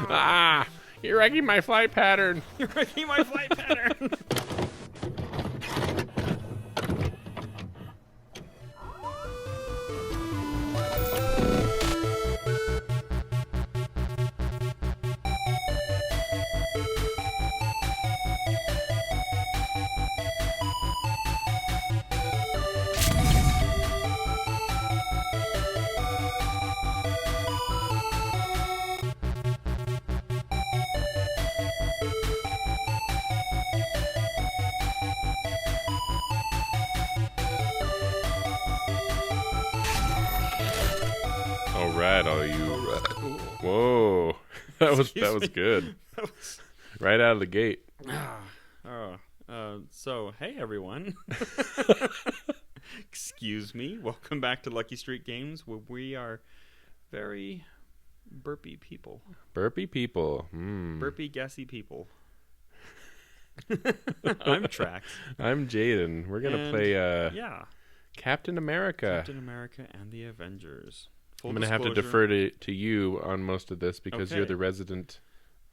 Ah! You're wrecking my flight pattern. You're wrecking my flight pattern. All right, all you. Whoa, that was good. Right out of the gate. So, hey everyone. Excuse me. Welcome back to Lucky Street Games, where we are very burpy people. Burpy people. Burpy, gassy people. I'm Trax. I'm Jaden. We're gonna play Captain America. Captain America and the Avengers. I'm gonna have to defer to you on most of this because you're the resident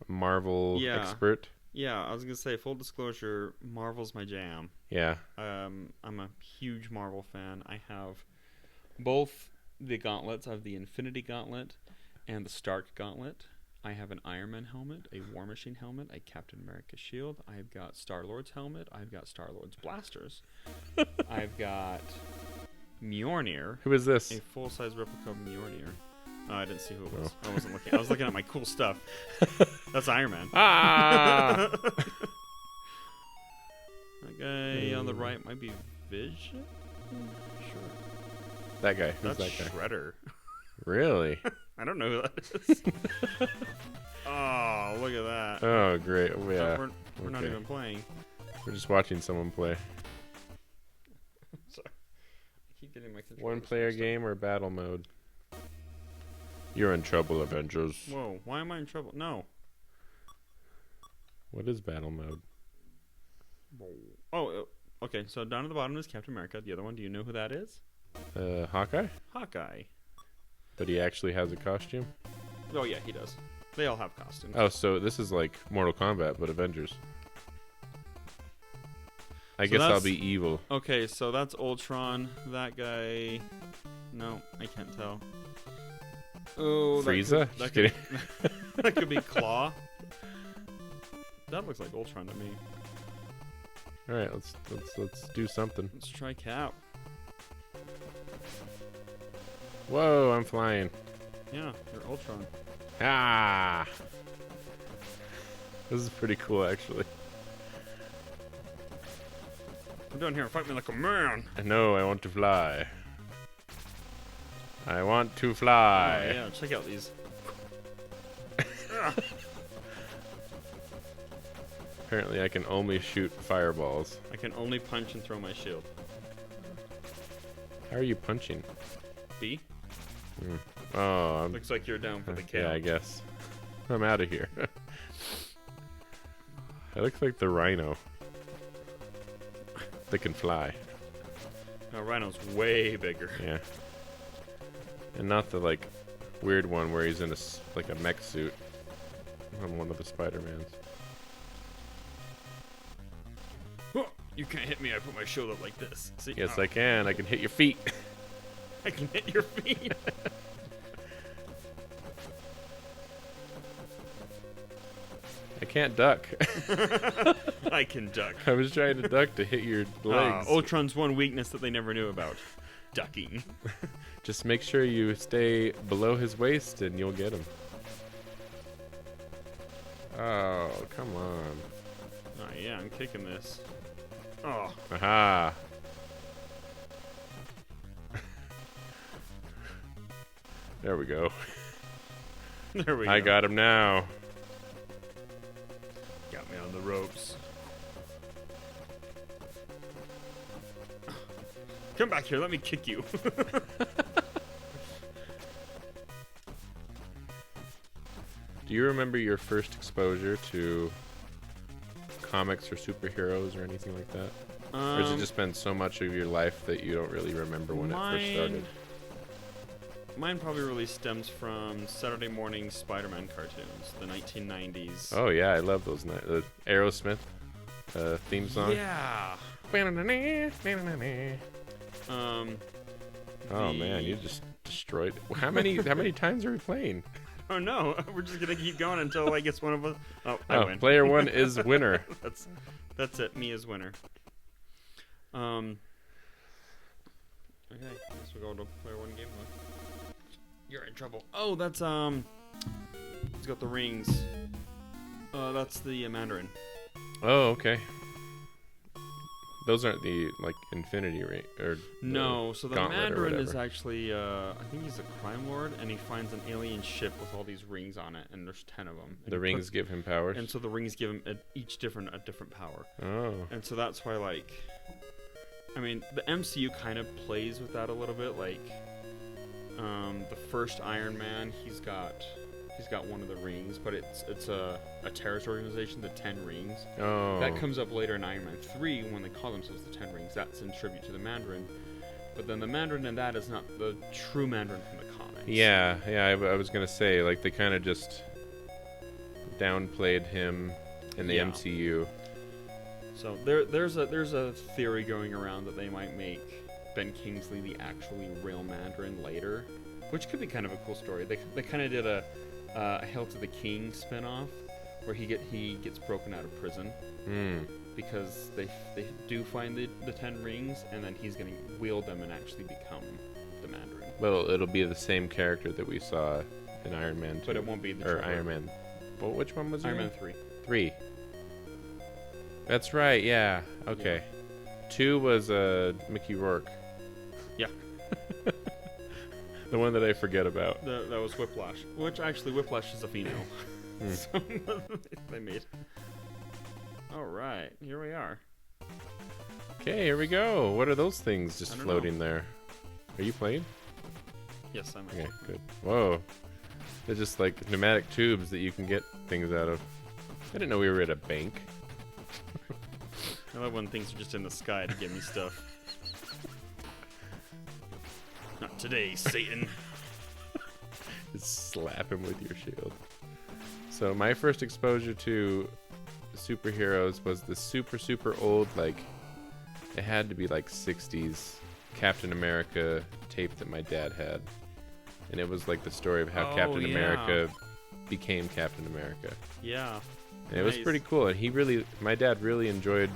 Marvel expert. Yeah, I was gonna say, full disclosure, Marvel's my jam. Yeah. I'm a huge Marvel fan. I have both the gauntlets. I have the Infinity Gauntlet and the Stark Gauntlet. I have an Iron Man helmet, a War Machine helmet, a Captain America shield. I've got Star-Lord's helmet. I've got Star-Lord's blasters. I've got Mjolnir. Who is this? A full-size replica of Mjolnir. Oh, I didn't see who it was. I wasn't looking. I was looking at my cool stuff. That's Iron Man. Ah! That guy on the right might be Vision? Sure. That guy. Who's That's that guy? Shredder. Really? I don't know who that is. Oh, look at that. Oh, great. Oh, yeah. We're not even playing. We're just watching someone play. Sorry. I keep getting my controller. One player game or battle mode? You're in trouble, Avengers. Whoa, why am I in trouble? No. What is battle mode? Oh, okay. So down at the bottom is Captain America. The other one, do you know who that is? Hawkeye? Hawkeye. But he actually has a costume? Oh, yeah, he does. They all have costumes. Oh, so this is like Mortal Kombat, but Avengers. I guess I'll be evil. Okay, so that's Ultron. That guy... No, I can't tell. Oh, Frieza? That could, that could be Claw. That looks like Ultron to me. All right, let's do something. Let's try Cap. Whoa, I'm flying. Yeah, you're Ultron. Ah! This is pretty cool, actually. Come down here and fight me like a man. No, I want to fly. I want to fly. Oh, yeah, check out these. Apparently, I can only shoot fireballs. I can only punch and throw my shield. How are you punching? B? Oh, looks like you're down for the count. Yeah, I guess. I'm out of here. I look like the Rhino. They can fly. No, Rhino's way bigger. Yeah. And not the, like, weird one where he's in a mech suit. I'm one of the Spider-Mans. You can't hit me. I put my shield up like this. See? Yes, I can. I can hit your feet. I can hit your feet. I can't duck. I can duck. I was trying to duck to hit your legs. Ultron's one weakness that they never knew about. Ducking. Just make sure you stay below his waist and you'll get him. Oh, come on. Oh, yeah, I'm kicking this. Oh. Aha. There we go. There we go. I got him now. Got me on the ropes. Come back here, let me kick you. Do you remember your first exposure to comics or superheroes or anything like that? Or has it just been so much of your life that you don't really remember when it first started? Mine probably really stems from Saturday morning Spider-Man cartoons, the 1990s. Oh yeah, I love those. The Aerosmith theme song. Yeah. Oh man, you just destroyed. How many times are we playing? Oh no, we're just gonna keep going until I guess one of us. Oh, I win. Player one is winner. That's it. Me is winner. Okay, guess we'll go to player one game one. You're in trouble. Oh, that's it's got the rings. That's the Mandarin. Oh, okay. Those aren't the like Infinity Ring or no. So the Gauntlet Mandarin is actually I think he's a crime lord, and he finds an alien ship with all these rings on it, and there's 10 of them. And the rings give him powers. And so the rings give him each different power. Oh. And so that's why, like, I mean, the MCU kind of plays with that a little bit. Like, the first Iron Man, he's got one of the rings, but it's a terrorist organization, the 10 Rings. Oh. That comes up later in Iron Man 3 when they call themselves the 10 Rings. That's in tribute to the Mandarin. But then the Mandarin in that is not the true Mandarin from the comics. Yeah. I was gonna say, like, they kind of just downplayed him in the MCU. So there's a theory going around that they might make Ben Kingsley the actually real Mandarin later, which could be kind of a cool story. They kind of did a Hail to the King spinoff where he gets broken out of prison because they do find the 10 rings, and then he's going to wield them and actually become the Mandarin. Well, it'll be the same character that we saw in Iron Man 2. But it won't be the or Iron Man. Well, which one was it? Iron Man 3. 3. That's right. Yeah. Okay. Yeah. 2 was Mickey Rourke. Yeah. The one that I forget about. That was Whiplash, which actually Whiplash is a female. So they made. All right, here we are. Okay, here we go. What are those things just floating there? Are you playing? Yes, I'm. Okay, good. Whoa, they're just like pneumatic tubes that you can get things out of. I didn't know we were at a bank. I love when things are just in the sky to give me stuff. Not today, Satan. Just slap him with your shield. So my first exposure to superheroes was the super old, like, it had to be like 60s Captain America tape that my dad had. And it was like the story of how Captain America became Captain America. Yeah. And it was pretty cool. And my dad really enjoyed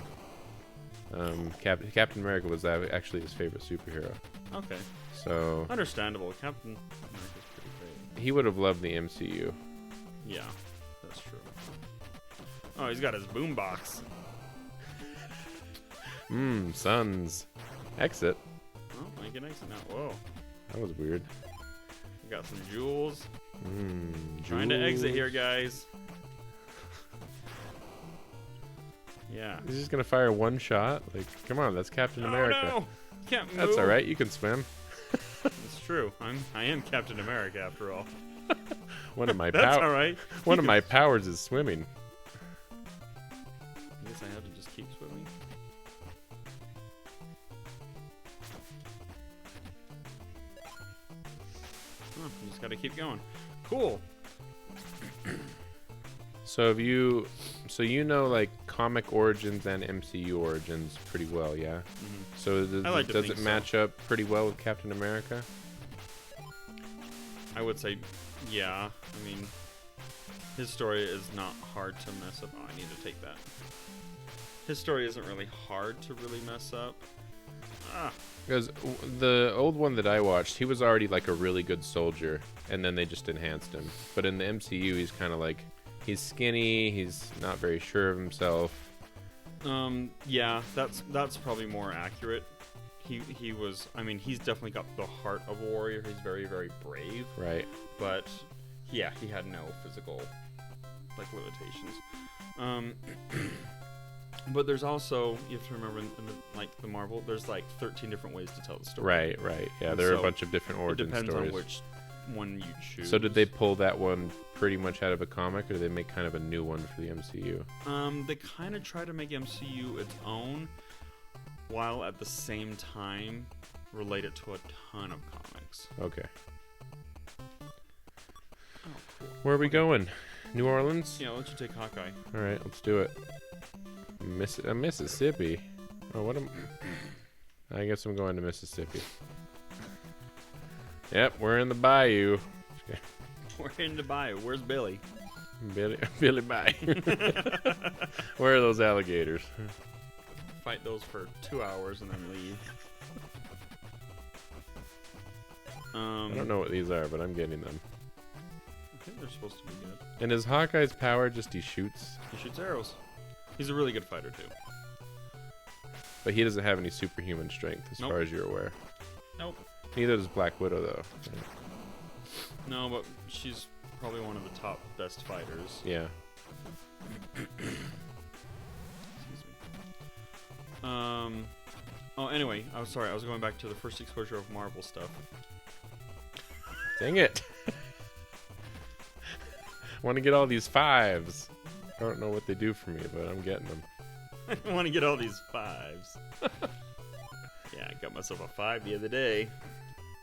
Captain America was actually his favorite superhero. Okay. So understandable. Captain America's pretty great. He would have loved the MCU. Yeah, that's true. Oh, he's got his boombox. Sons. Exit. Oh, I can exit now. Whoa. That was weird. We got some jewels. Trying Jewels. to exit here, guys. Yeah. He's just gonna fire one shot? Like, come on, that's Captain America. No! Can't move. That's alright, you can swim. It's true. I am Captain America after all. One of my That's all right. One of my powers is swimming. I guess I have to just keep swimming. Oh, you just gotta keep going. Cool. So you know like comic origins and MCU origins pretty well, yeah? Mm-hmm. So does it match up pretty well with Captain America? I would say, yeah. I mean, his story is not hard to mess up. Oh, I need to take that. His story isn't really hard to really mess up. Because the old one that I watched, he was already like a really good soldier, and then they just enhanced him. But in the MCU, he's kind of like, he's skinny, he's not very sure of himself. Yeah, that's probably more accurate. He was, I mean, he's definitely got the heart of a warrior. He's very, very brave. Right. But, yeah, he had no physical, like, limitations. But there's also, you have to remember, in the Marvel, there's, like, 13 different ways to tell the story. Right. Yeah, there are a bunch of different origin stories. It depends on which one you choose. So did they pull that one pretty much out of a comic, or did they make kind of a new one for the MCU? They kind of try to make MCU its own, while at the same time relate it to a ton of comics. Okay. Where are we going? New Orleans? Yeah, why don't you take Hawkeye? All right, let's do it. Mississippi. Oh, what am? I guess I'm going to Mississippi. Yep, we're in the bayou. We're in the bayou. Where's Billy? Billy Bayou. Where are those alligators? Fight those for 2 hours and then leave. I don't know what these are, but I'm getting them. I think they're supposed to be good. And is Hawkeye's power just he shoots? He shoots arrows. He's a really good fighter too. But he doesn't have any superhuman strength, as Nope. far as you're aware. Nope. Neither does Black Widow, though. No, but she's probably one of the top best fighters. Yeah. Excuse me. Oh, anyway, I was sorry. I was going back to the first exposure of Marvel stuff. Dang it. I want to get all these 5s. I don't know what they do for me, but I'm getting them. I want to get all these 5s. Yeah, I got myself a 5 the other day.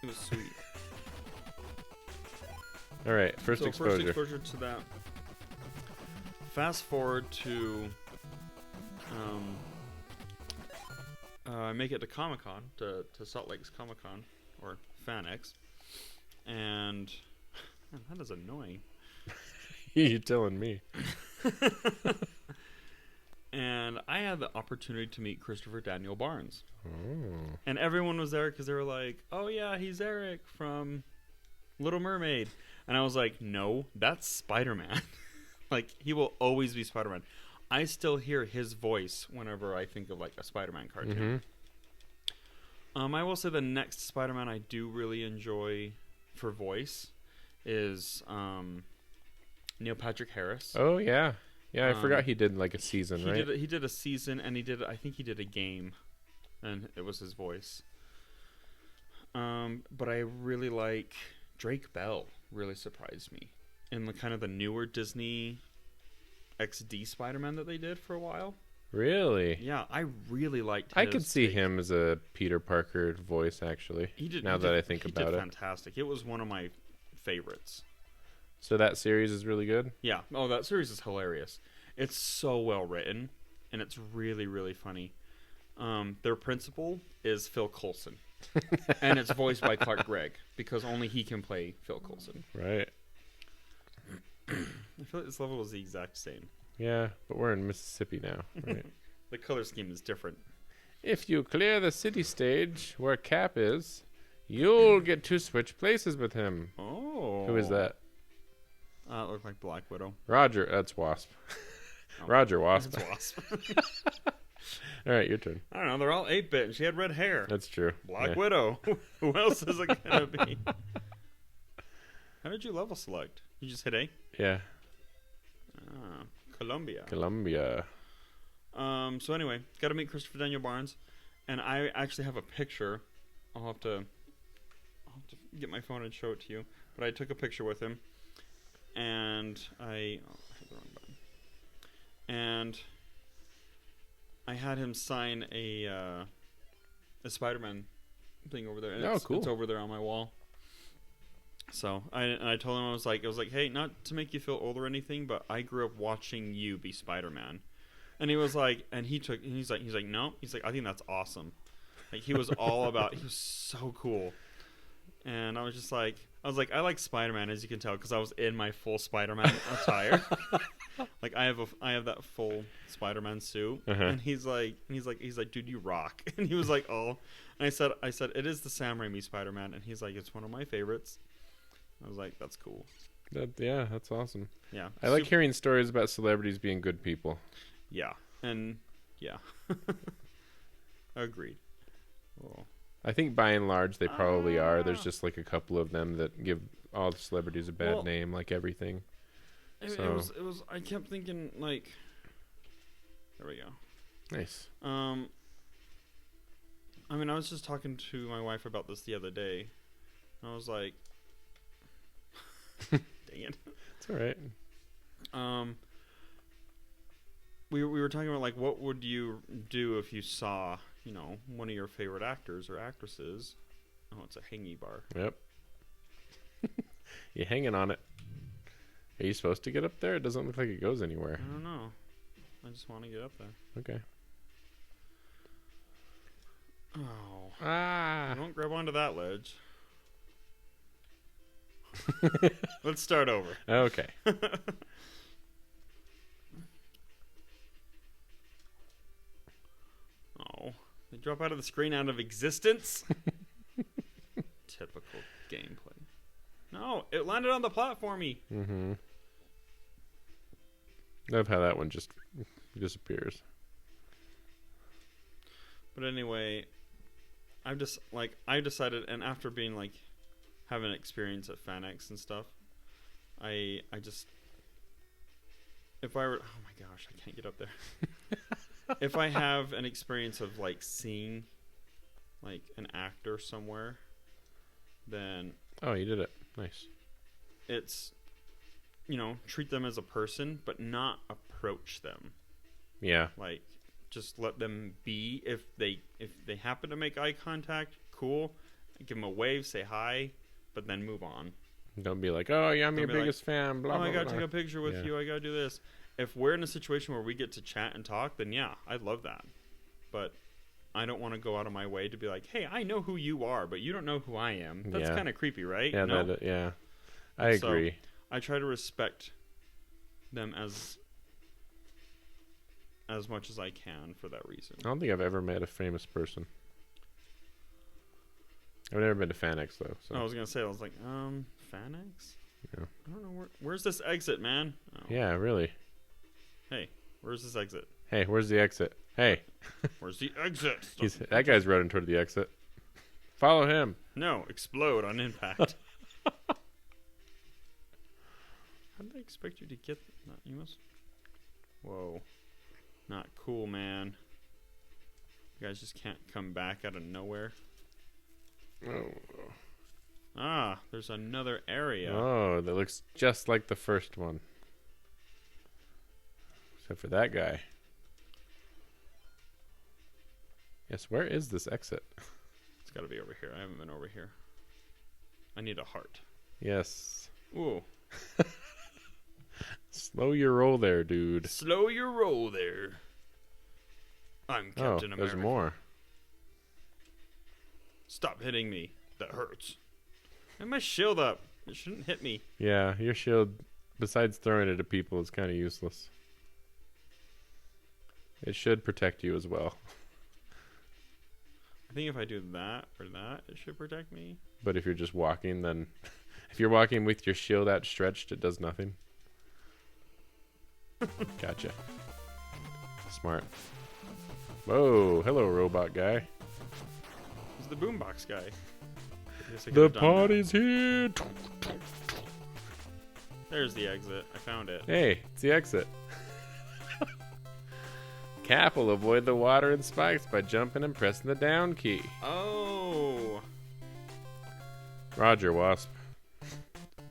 It was sweet. All right, first exposure. First exposure to that. Fast forward to I make it to Comic-Con, to Salt Lake's Comic-Con, or FanX, and man, that is annoying. You're telling me. And I had the opportunity to meet Christopher Daniel Barnes. Oh. And everyone was there because they were like, oh yeah, he's Eric from Little Mermaid. And I was like, no, that's Spider-Man. Like, he will always be Spider-Man. I still hear his voice whenever I think of like a Spider-Man cartoon. Mm-hmm. I will say the next Spider-Man I do really enjoy for voice is Neil Patrick Harris. Oh, yeah. Yeah, I forgot he did like a season, right? He did a season, and I think he did a game, and it was his voice. But I really like Drake Bell. Really surprised me in the kind of the newer Disney XD Spider-Man that they did for a while. Really? Yeah, I really liked. I could see him as a Peter Parker voice, actually. Now that I think about it, he did fantastic. It was one of my favorites. So that series is really good? Yeah. Oh, that series is hilarious. It's so well written, and it's really, really funny. Their principal is Phil Coulson, and it's voiced by Clark Gregg, because only he can play Phil Coulson. Right. I feel like this level is the exact same. Yeah, but we're in Mississippi now, right? The color scheme is different. If you clear the city stage where Cap is, you'll get to switch places with him. Oh. Who is that? It looked like Black Widow. Roger. That's Wasp. Oh, Roger Wasp. That's Wasp. All right, your turn. I don't know. They're all 8-bit, and she had red hair. That's true. Black Yeah. Widow. Who else is it going to be? How did you level select? You just hit A? Yeah. Columbia. Columbia. So anyway, got to meet Christopher Daniel Barnes, and I actually have a picture. I'll have to get my phone and show it to you. But I took a picture with him, and I hit the wrong button. And I had him sign a Spider-Man thing over there. And Oh, cool. It's over there on my wall. So I told him I was like, hey, not to make you feel old or anything, but I grew up watching you be Spider-Man. And he was like, he's like, no, he's like, I think that's awesome. Like, he was all about, he was so cool. And I was just like, I like Spider-Man, as you can tell, because I was in my full Spider-Man attire. Like, I have that full Spider-Man suit. Uh-huh. And he's like, dude, you rock. And he was like, oh. And I said, it is the Sam Raimi Spider-Man. And he's like, it's one of my favorites. I was like, that's cool. Yeah, that's awesome. Yeah. I like hearing stories about celebrities being good people. Yeah. And, yeah. Agreed. Well, I think by and large they probably are. There's just like a couple of them that give all the celebrities a bad name, like everything. It was. I kept thinking, like, there we go. Nice. I mean, I was just talking to my wife about this the other day. I was like, dang it. It's all right. We were talking about, like, what would you do if you saw, you know, one of your favorite actors or actresses? Oh, it's a hangy bar. Yep. You're hanging on it. Are you supposed to get up there? It doesn't look like it goes anywhere. I don't know. I just want to get up there. Okay. Oh. Ah. Don't grab onto that ledge. Let's start over. Okay. Oh. They drop out of the screen out of existence? Typical gameplay. No, it landed on the platformy. Mm-hmm. Love how that one just disappears. But anyway, I decided, and after being like having an experience at FanX and stuff, I just, if I were, oh my gosh, I can't get up there. If I have an experience of like seeing like an actor somewhere, then Oh, you did it. Nice. it's, treat them as a person, but not approach them. Yeah. Like, just let them be. If they happen to make eye contact, cool. Give them a wave, say hi, but then move on. Don't be like, oh, yeah, I'm Don't your be like, biggest fan. Blah, Oh, blah, I gotta blah. take a picture with Yeah. you. I gotta do this. If we're in a situation where we get to chat and talk, then yeah, I'd love that. But I don't want to go out of my way to be like, hey, I know who you are, but you don't know who I am. That's Yeah. kind of creepy, right? Yeah, No? yeah. I So, agree. I try to respect them as much as I can for that reason. I don't think I've ever met a famous person. I've never been to FanX though. So. I was gonna say, FanX? Yeah. I don't know where's this exit, man? Oh. Yeah, really. Hey, where's this exit? Hey, where's the exit? Hey, Where's the exit? that guy's running toward the exit. Follow him. No, explode on impact. How did I expect you to get? You must. Whoa, not cool, man. You guys just can't come back out of nowhere. Oh. Ah, there's another area. Oh, that looks just like the first one. Except for that guy. Yes, where is this exit? It's got to be over here. I haven't been over here. I need a heart. Yes. Ooh. Slow your roll there, dude. Slow your roll there. I'm Captain America. There's more. Stop hitting me. That hurts. And my shield up. It shouldn't hit me. Yeah, your shield, besides throwing it at people, is kind of useless. It should protect you as well. I think if I do that or that, it should protect me. But if you're just walking, then... if you're walking with your shield outstretched, it does nothing. Gotcha. Smart. Whoa, hello, robot guy. He's the boombox guy. I guess I The could've done that. party's here! There's the exit. I found it. Hey, it's the exit. Cap will avoid the water and spikes by jumping and pressing the down key. Oh. Roger, Wasp.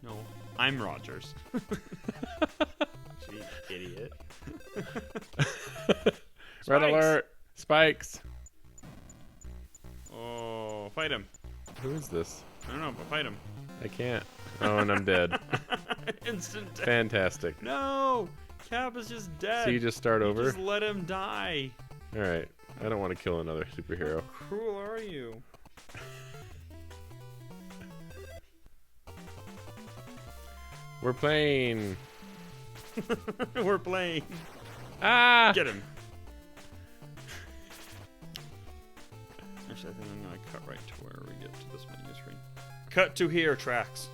No, I'm Rogers. Jeez, idiot. Red Spikes! alert! Spikes! Oh, fight him. Who is this? I don't know, but fight him. I can't. Oh, and I'm dead. Instant death. Fantastic. No! Cap is just dead. So you just start over? Just let him die. Alright. I don't want to kill another superhero. How cruel are you? We're playing. We're playing. Ah! Get him. Actually, I think I'm going to cut right to where we get to this menu screen. Cut to here, tracks.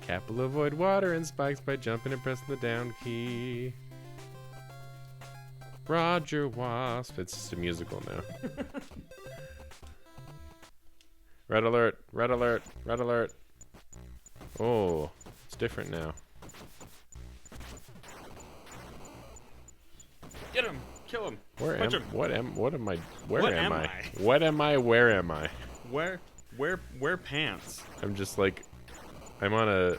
Cap will avoid water and spikes by jumping and pressing the down key. Roger Wasp. It's just a musical now. Red alert, red alert, red alert. Oh, it's different now. Get him. Kill him. Where Punch am him. what am what am I where What am am I? I? What am I? Where am I? Wear pants. I'm just like I'm on a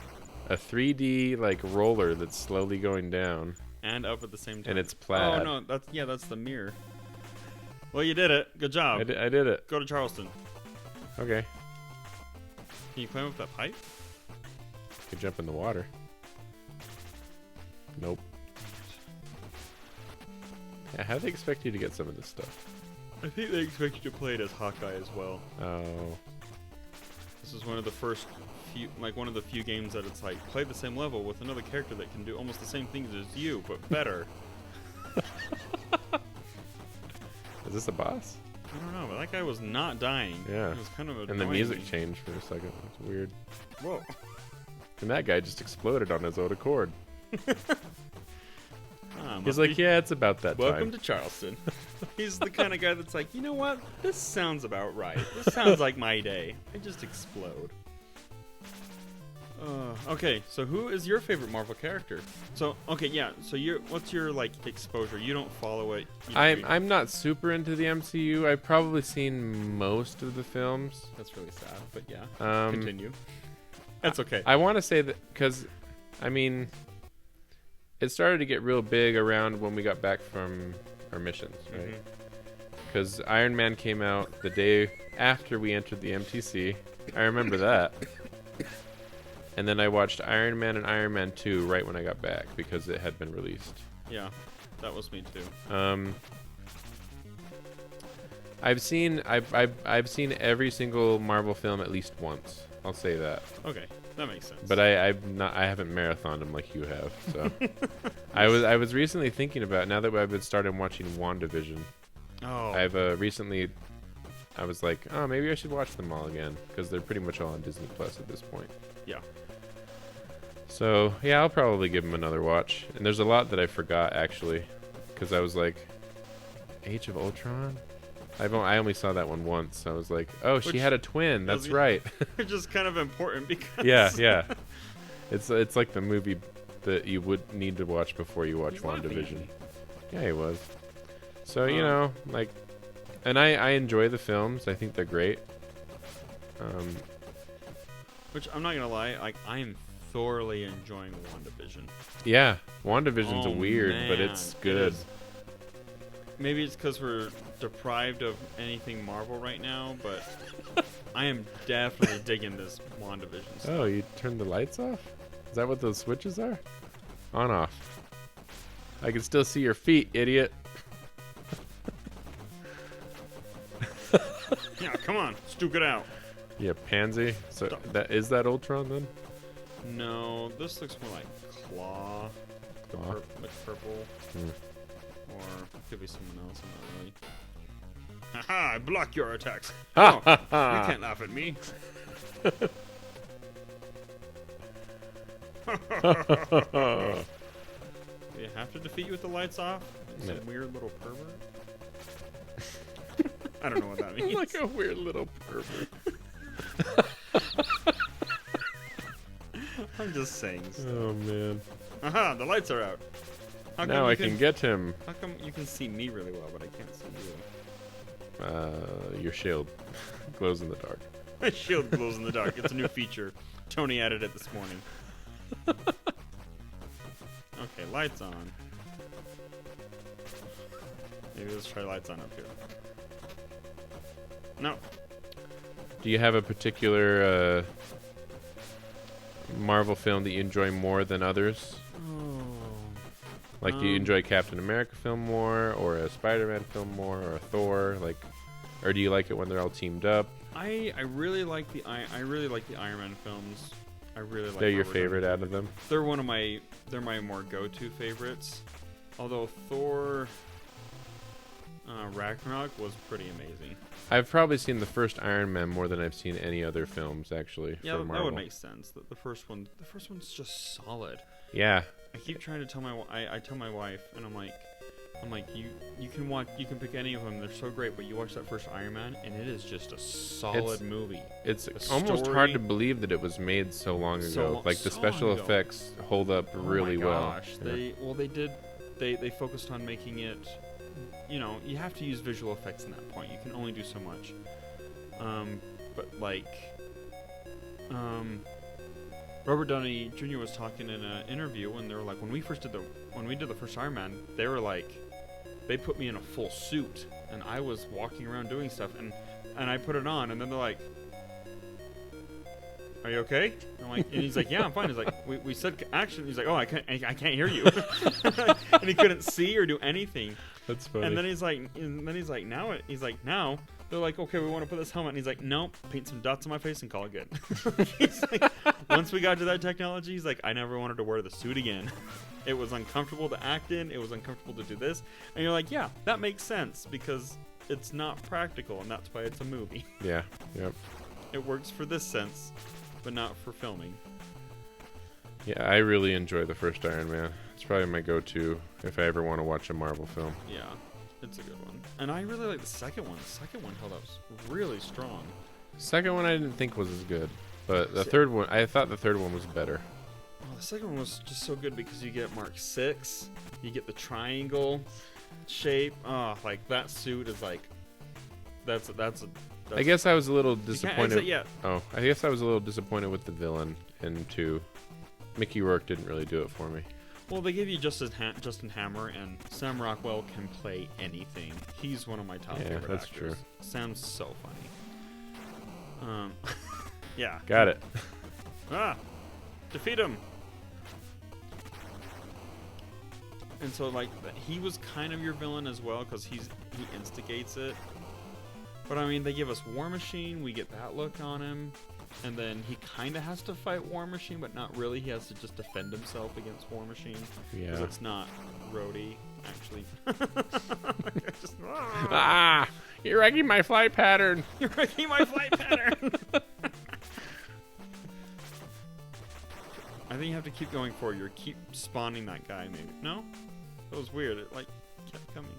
3D like roller that's slowly going down. And up at the same time. And it's plaid. Oh, no. That's the mirror. Well, you did it. Good job. I did it. Go to Charleston. Okay. Can you climb up that pipe? Could jump in the water. Nope. Yeah, how do they expect you to get some of this stuff? I think they expect you to play it as Hawkeye as well. Oh. This is one of the first few, like one of the few games that it's like play the same level with another character that can do almost the same things as you, but better. Is this a boss? I don't know, but that guy was not dying. Yeah. It was kind of annoying. And the music me. changed for a second. It's weird. Whoa. And that guy just exploded on his own accord. He's Must like, be- yeah, it's about that Welcome time. to Charleston. He's the kind of guy that's like, you know what? This sounds about right. This sounds like my day. I just explode. Okay, so who is your favorite Marvel character? So, okay, yeah. So what's your like exposure? You don't follow it. I'm not super into the MCU. I've probably seen most of the films. That's really sad, but yeah. Um, Continue. That's okay. I want to say that because, I mean, it started to get real big around when we got back from our missions, right? Mhm. Because Iron Man came out the day after we entered the MTC. I remember that. And then I watched Iron Man and Iron Man 2 right when I got back because it had been released. Yeah, that was me too. I've seen every single Marvel film at least once. I'll say that. Okay, that makes sense. But I haven't marathoned them like you have. So I was recently thinking about, now that I've been started watching WandaVision. oh, I've recently, I was like, oh, maybe I should watch them all again because they're pretty much all on Disney Plus at this point. yeah. So yeah, I'll probably give them another watch. And there's a lot that I forgot actually, because I was like, Age of Ultron. I only saw that one once. I was like, oh, she Which- had a twin. That's was- right. Which is kind of important because yeah. It's like the movie that you would need to watch before you watch He's laughing at WandaVision. me. Yeah, he was. So you Um, know, like, and I enjoy the films. I think they're great. Which I'm not gonna lie, like I am thoroughly enjoying WandaVision. Yeah, WandaVision's Oh, weird, but man, it's it good. is. Maybe it's because we're deprived of anything Marvel right now, but I am definitely digging this WandaVision stuff. Oh, you turned the lights off? Is that what those switches are? On off. I can still see your feet, idiot. Yeah, come on, Stuke it out. Yeah, pansy. So Stop. that is that Ultron then? No, this looks more like Claw, Claw? like purple, Hmm. or could be someone else. I'm not really. Haha! I block your attacks. Ha, Oh, ha, you ha. can't laugh at me. Do you have to defeat you with the lights off? Like some No. weird little pervert? I don't know what that means. Like a weird little pervert. I'm just saying stuff. Oh man. Aha, the lights are out. How Now come I you can get him. How come you can see me really well, but I can't see you? Your shield glows in the dark. My shield glows in the dark. It's a new feature. Tony added it this morning. Okay, lights on. Maybe let's try lights on up here. No. Do you have a particular Marvel film that you enjoy more than others? Like, do you enjoy Captain America film more, or a Spider-Man film more, or a Thor? Like, or do you like it when they're all teamed up? I really like the Iron Man films. I really like. They're your Robert favorite Downey. out of them? They're my more go-to favorites. Although Thor Ragnarok was pretty amazing. I've probably seen the first Iron Man more than I've seen any other films, actually. Yeah, for that Marvel. would make sense. The first one's just solid. Yeah, I keep trying to tell I tell my wife, and I'm like you can pick any of them. They're so great, but you watch that first Iron Man, and it is just a solid movie. it's The almost story- hard to believe that it was made so long ago. Like, the so special long ago. effects hold up really Oh my well. gosh. Yeah. They focused on making it. You know, you have to use visual effects in that point. You can only do so much. But like, Robert Downey Jr. was talking in an interview when they were like, when we did the first Iron Man, they were like, they put me in a full suit and I was walking around doing stuff and I put it on and then they're like, are you okay? I'm like, and he's like, yeah, I'm fine. He's like, we said action. He's like, oh, I can't hear you. And he couldn't see or do anything. That's funny. And then he's like, now they're like, okay, we want to put this helmet. And he's like, nope, paint some dots on my face and call it good. He's like, once we got to that technology, he's like, I never wanted to wear the suit again. It was uncomfortable to act in. It was uncomfortable to do this. And you're like, yeah, that makes sense because it's not practical, and that's why it's a movie. Yeah. Yep. It works for this sense, but not for filming. Yeah, I really enjoy the first Iron Man. It's probably my go-to if I ever want to watch a Marvel film. Yeah, it's a good one. And I really like the second one. The second one held up really strong. Second one I didn't think was as good, but the third one, I thought the third one was better. Oh, the second one was just so good because you get Mark 6, you get the triangle shape. Oh, like that suit is like, that's I guess I was a little disappointed. Yeah. Oh, I guess I was a little disappointed with the villain in 2. Mickey Rourke didn't really do it for me. Well, they give you Justin Hammer, and Sam Rockwell can play anything. He's one of my top favorite that's actors. true. Sam's so funny. Yeah. Got it. Defeat him. And so, like, he was kind of your villain as well because he instigates it. But I mean, they give us War Machine. We get that look on him. And then he kind of has to fight War Machine, but not really. He has to just defend himself against War Machine. Yeah. Because it's not Rhodey, actually. You're wrecking my flight pattern. You're wrecking my flight pattern. I think you have to keep going forward. You keep spawning that guy, maybe. No? That was weird. It, like, kept coming.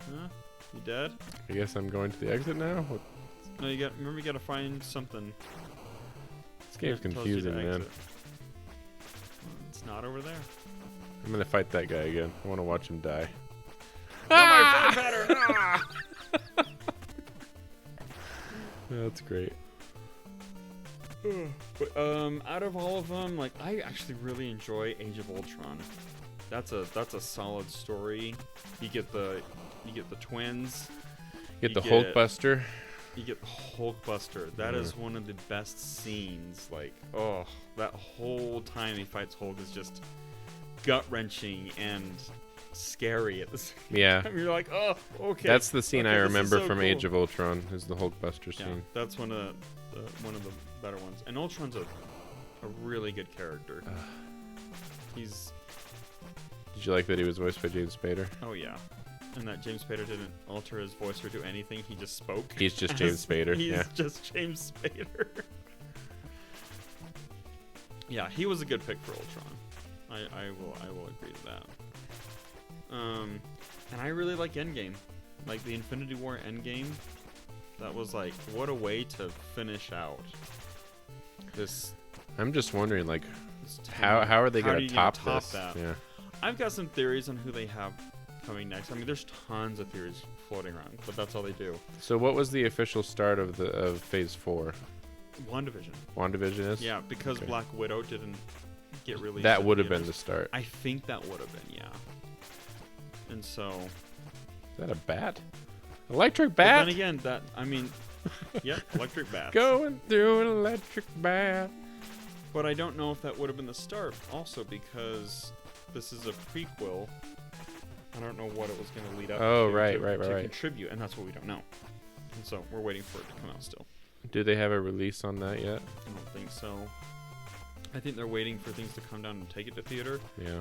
Huh? You dead? I guess I'm going to the exit now. No, remember you gotta find something. This game's It tells you confusing, to man. exit. It's not over there. I'm gonna fight that guy again. I want to watch him die. My flight pattern! That's great. But out of all of them, like I actually really enjoy Age of Ultron. That's a solid story. You get the twins. Get the Hulkbuster. You get Hulkbuster. That is one of the best scenes. Like, oh, that whole time he fights Hulk is just gut wrenching and scary at the same time. You're like, oh, okay. That's the scene I remember so from cool. Age of Ultron. Is the Hulkbuster scene? Yeah, that's one of the better ones. And Ultron's a really good character. He's. Did you like that he was voiced by James Spader? Oh yeah. And that James Spader didn't alter his voice or do anything. He just spoke. He's just James Spader. He's just James Spader. Yeah, he was a good pick for Ultron. I will agree to that. And I really like Endgame. Like the Infinity War Endgame. That was like, what a way to finish out this. I'm just wondering, like, how are they going to top this? That? Yeah. I've got some theories on who they have coming next. I mean, there's tons of theories floating around, but that's all they do. So what was the official start of Phase 4? WandaVision. WandaVision is? Yeah, because Black Widow didn't get released. That would have been the start. I think that would have been, yeah. And so. Is that a bat? Electric bat? But then again, yep, electric bat. Going through an electric bat. But I don't know if that would have been the start, also because this is a prequel. I don't know what it was going to lead up to contribute, and that's what we don't know. And so we're waiting for it to come out still. Do they have a release on that yet? I don't think so. I think they're waiting for things to come down and take it to theater. Yeah.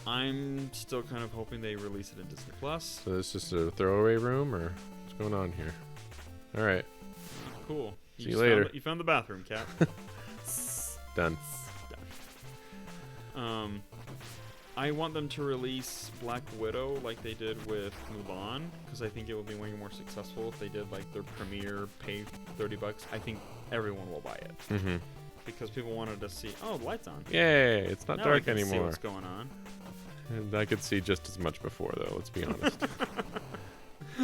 I'm still kind of hoping they release it in Disney Plus. So this is just a throwaway room, or what's going on here? All right. Cool. See you later. You found the bathroom, Cap. Done. I want them to release Black Widow like they did with Mulan, because I think it would be way more successful if they did like their premiere, pay $30. I think everyone will buy it. Mm-hmm. Because people wanted to see, oh, the light's on. Yay, it's not now dark I can anymore. See what's going on. And I could see just as much before, though, let's be honest.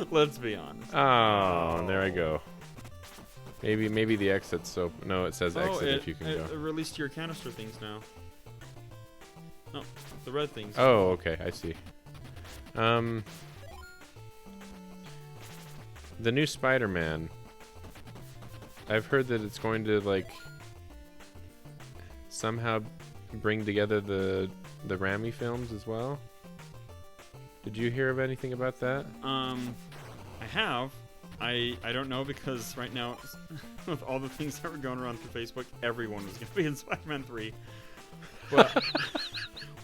Let's be honest. Oh, there I go. Maybe the exit's so... No, it says exit if you can go. It released your canister things now. No, the red things. Oh, okay, I see. The new Spider-Man. I've heard that it's going to, like... somehow bring together the Raimi films as well. Did you hear of anything about that? I have. I don't know because right now, with all the things that were going around through Facebook, everyone was going to be in Spider-Man 3. But well,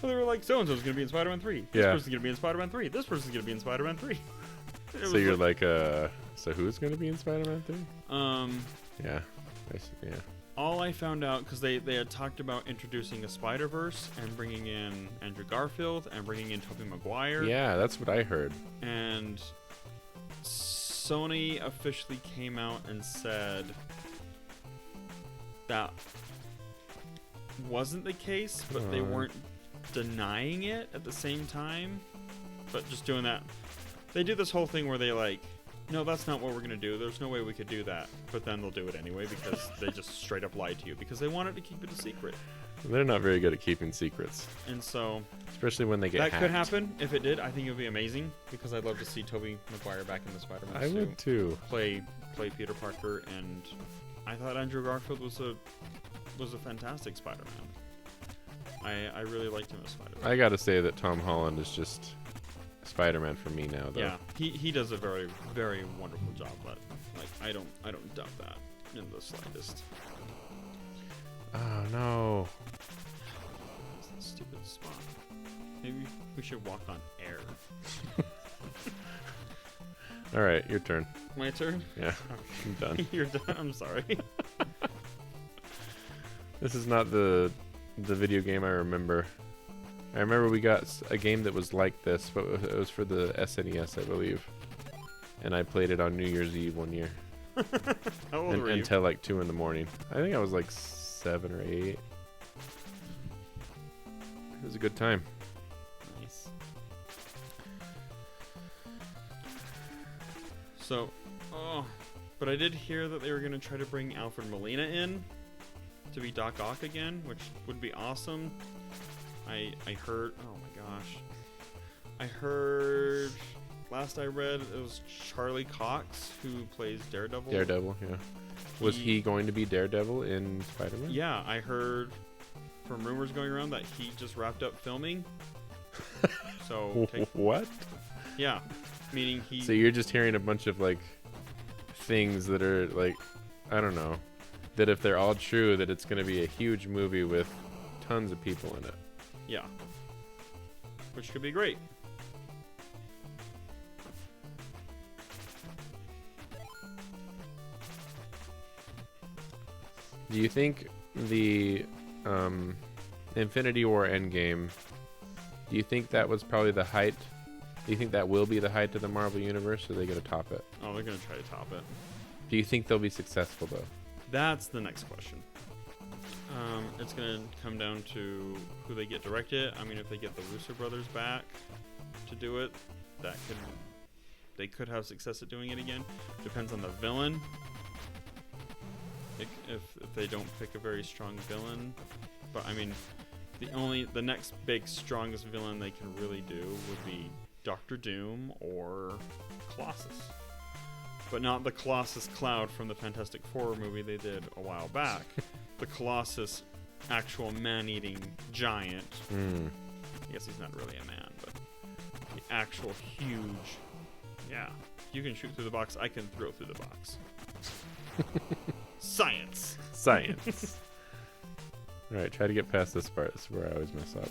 they were like, so-and-so's going to be in Spider-Man 3. This person's going to be in Spider-Man 3. This person's going to be in Spider-Man 3. So you're like, so who's going to be in Spider-Man 3? Yeah. Yeah. All I found out, because they had talked about introducing a Spider-Verse and bringing in Andrew Garfield and bringing in Tobey Maguire. Yeah, that's what I heard. And Sony officially came out and said that wasn't the case, but they weren't denying it at the same time. But just doing that. They do this whole thing where they like, no, that's not what we're going to do. There's no way we could do that. But then they'll do it anyway because they just straight up lie to you because they wanted to keep it a secret. They're not very good at keeping secrets. And so... especially when they get hacked. That could happen. If it did, I think it would be amazing because I'd love to see Tobey Maguire back in the Spider-Man I would too. Play Peter Parker, and I thought Andrew Garfield was a fantastic Spider-Man. I really liked him as Spider-Man. I got to say that Tom Holland is just Spider-Man for me now, though. Yeah, he does a very, very wonderful job, but like I don't doubt that in the slightest. Oh no. It's a stupid spot. Maybe we should walk on air. All right, your turn. My turn? Yeah, I'm done. You're done? I'm sorry. This is not the video game I remember. I remember we got a game that was like this, but it was for the SNES, I believe. And I played it on New Year's Eve one year. How old were you? Until like 2 in the morning. I think I was like 7 or 8. It was a good time. Nice. So, but I did hear that they were going to try to bring Alfred Molina in to be Doc Ock again, which would be awesome. I heard, oh my gosh. I heard, last I read, it was Charlie Cox who plays Daredevil. Daredevil, yeah. Was he going to be Daredevil in Spider-Man? Yeah, I heard from rumors going around that he just wrapped up filming. So what? Yeah, meaning he... So you're just hearing a bunch of like things that are like, I don't know, that if they're all true, that it's going to be a huge movie with tons of people in it. Yeah. Which could be great. Do you think the Infinity War Endgame, do you think that was probably the height? Do you think that will be the height of the Marvel Universe, or are they going to top it? Oh, they're going to try to top it. Do you think they'll be successful, though? That's the next question. It's going to come down to who they get direct it. I mean, if they get the Russo brothers back to do it, they could have success at doing it again. Depends on the villain. If they don't pick a very strong villain. But I mean, the next big strongest villain they can really do would be Doctor Doom or Colossus. But not the Colossus Cloud from the Fantastic Four movie they did a while back. The Colossus, actual man-eating giant. I guess he's not really a man, but the actual huge. Yeah, you can shoot through the box. I can throw through the box. Science. Science. All right, try to get past this part. This is where I always mess up.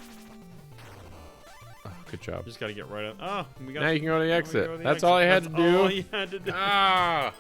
Oh, good job. Just got to get right up. Oh, we got. Now you can go to the exit. Go to the That's exit. all I had That's to do. all you had to do. Ah.